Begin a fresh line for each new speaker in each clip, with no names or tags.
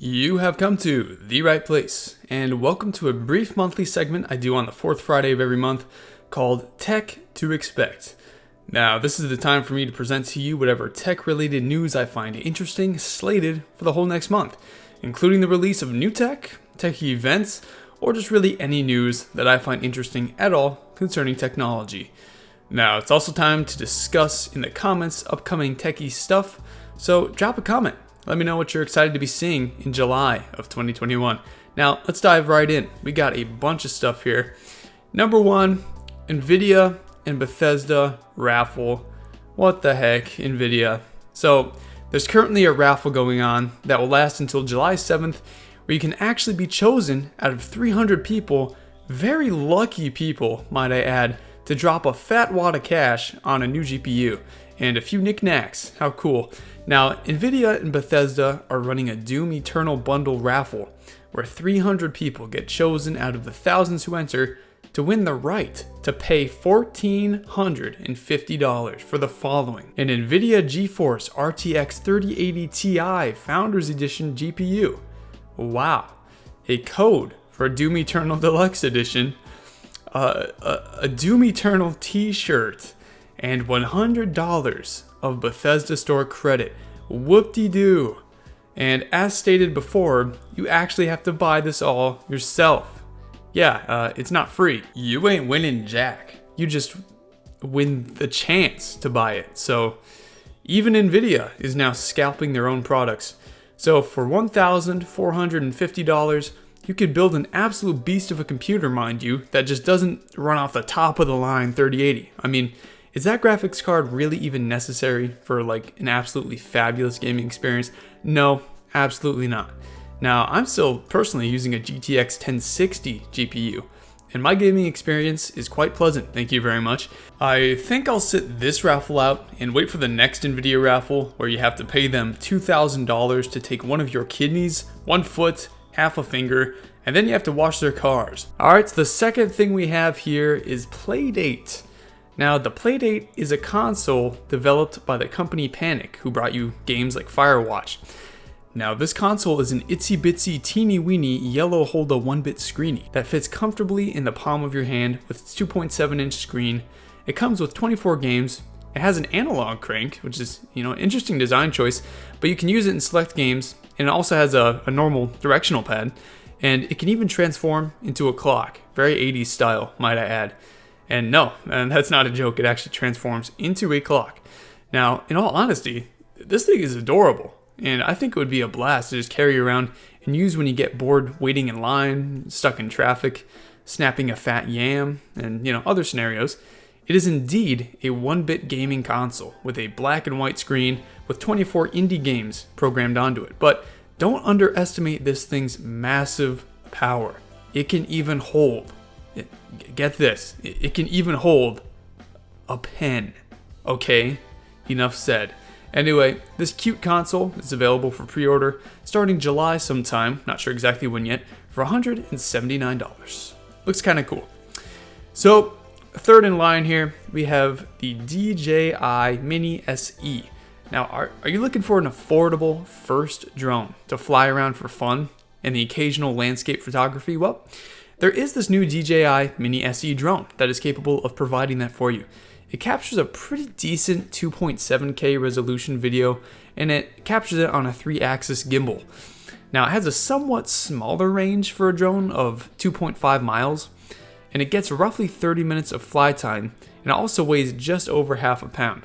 You have come to the right place, and welcome to a brief monthly segment I do on the fourth Friday of every month called Tech to Expect. Now, this is the time for me to present to you whatever tech-related news I find interesting slated for the whole next month, including the release of new tech events, or just really any news that I find interesting at all concerning technology. Now, it's also time to discuss in the comments upcoming techie stuff, so drop a comment. Let me know what you're excited to be seeing in July of 2021. Now, let's dive right in. We got a bunch of stuff here. Number one, Nvidia and Bethesda Raffle. What the heck, Nvidia? So, there's currently a raffle going on that will last until July 7th, where you can actually be chosen out of 300 people, very lucky people, might I add, to drop a fat wad of cash on a new GPU and a few knickknacks. How cool. Now, Nvidia and Bethesda are running a Doom Eternal bundle raffle where 300 people get chosen out of the thousands who enter to win the right to pay $1,450 for the following: an Nvidia GeForce RTX 3080 Ti Founders Edition GPU. Wow. A code for a Doom Eternal Deluxe Edition, a Doom Eternal t-shirt, and $100 of Bethesda Store credit. Whoop-de-doo. And as stated before, you actually have to buy this all yourself. Yeah, it's not free. You ain't winning jack. You just win the chance to buy it. So even Nvidia is now scalping their own products. So for $1,450, you could build an absolute beast of a computer, mind you, that just doesn't run off the top of the line 3080. I mean, is that graphics card really even necessary for like an absolutely fabulous gaming experience? No, absolutely not. Now, I'm still personally using a GTX 1060 GPU, and my gaming experience is quite pleasant, thank you very much. I think I'll sit this raffle out and wait for the next Nvidia raffle, where you have to pay them $2,000 to take one of your kidneys, one foot, half a finger, and then you have to wash their cars. Alright, so the second thing we have here is Playdate. Now, the Playdate is a console developed by the company Panic, who brought you games like Firewatch. Now, this console is an itsy-bitsy, teeny-weeny, yellow Holda 1-bit screenie that fits comfortably in the palm of your hand with its 2.7-inch screen. It comes with 24 games. It has an analog crank, which is, an interesting design choice, but you can use it in select games, and it also has a normal directional pad, and it can even transform into a clock. Very 80s style, might I add. And no, and that's not a joke, it actually transforms into a clock. Now, in all honesty, this thing is adorable, and I think it would be a blast to just carry around and use when you get bored waiting in line, stuck in traffic, snapping a fat yam, and other scenarios. It is indeed a 1-bit gaming console with a black and white screen with 24 indie games programmed onto it. But don't underestimate this thing's massive power. It can even hold, get this, it can even hold a pen. Okay, enough said. Anyway, this cute console is available for pre-order starting July sometime, not sure exactly when yet, for $179. Looks kind of cool. So, third in line here, we have the DJI Mini SE. Now, are you looking for an affordable first drone to fly around for fun and the occasional landscape photography? Well, there is this new DJI Mini SE drone that is capable of providing that for you. It captures a pretty decent 2.7K resolution video, and it captures it on a 3-axis gimbal. Now, it has a somewhat smaller range for a drone of 2.5 miles, and it gets roughly 30 minutes of fly time, and it also weighs just over half a pound.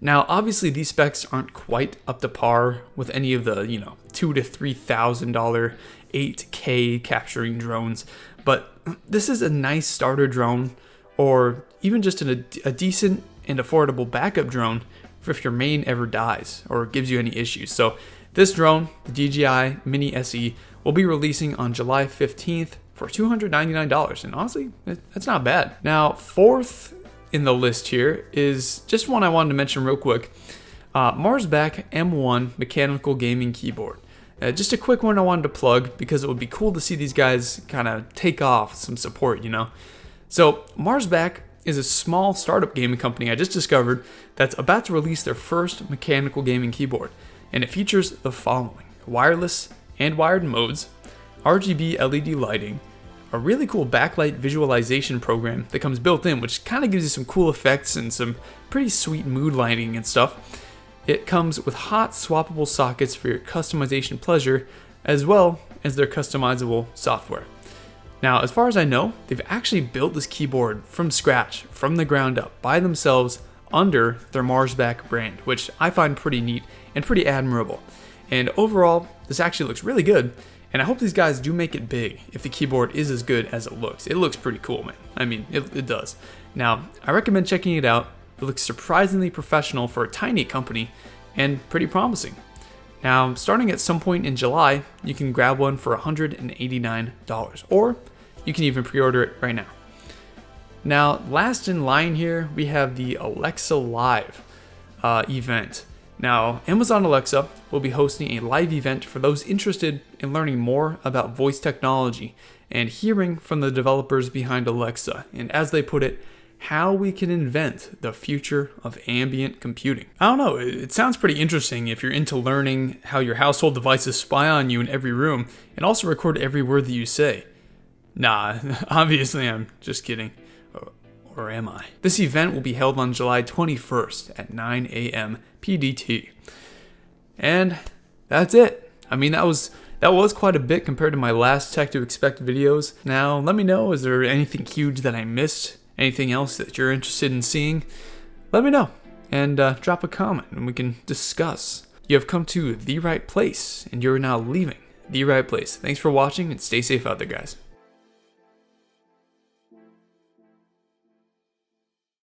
Now, obviously, these specs aren't quite up to par with any of the, $2,000 to $3,000 8K capturing drones, but this is a nice starter drone, or even just a decent and affordable backup drone for if your main ever dies or gives you any issues. So this drone, the DJI Mini SE, will be releasing on July 15th for $299, and honestly, that's not bad. Now, fourth in the list here is just one I wanted to mention real quick. Marsback M1 mechanical gaming keyboard. Just a quick one I wanted to plug because it would be cool to see these guys kind of take off some support, So Marsback is a small startup gaming company I just discovered that's about to release their first mechanical gaming keyboard, and it features the following: wireless and wired modes, RGB LED lighting, a really cool backlight visualization program that comes built in, which kind of gives you some cool effects and some pretty sweet mood lighting and stuff. It comes with hot swappable sockets for your customization pleasure, as well as their customizable software. Now, as far as I know, they've actually built this keyboard from scratch, from the ground up, by themselves under their Marsback brand, which I find pretty neat and pretty admirable. And overall, this actually looks really good, and I hope these guys do make it big if the keyboard is as good as it looks. It looks pretty cool, man. I mean, it does. Now, I recommend checking it out. It looks surprisingly professional for a tiny company and pretty promising. Now, starting at some point in July, you can grab one for $189, or you can even pre-order it right now. Now, last in line here, we have the Alexa Live event. Now, Amazon Alexa will be hosting a live event for those interested in learning more about voice technology and hearing from the developers behind Alexa, and as they put it, how we can invent the future of ambient computing. I don't know, it sounds pretty interesting if you're into learning how your household devices spy on you in every room and also record every word that you say. Nah, obviously I'm just kidding. Or am I? This event will be held on July 21st at 9 a.m. PDT. And that's it. I mean, that was quite a bit compared to my last Tech to Expect videos. Now, let me know, is there anything huge that I missed? Anything else that you're interested in seeing? Let me know, and drop a comment and we can discuss. You have come to the right place, and you're now leaving the right place. Thanks for watching, and stay safe out there, guys.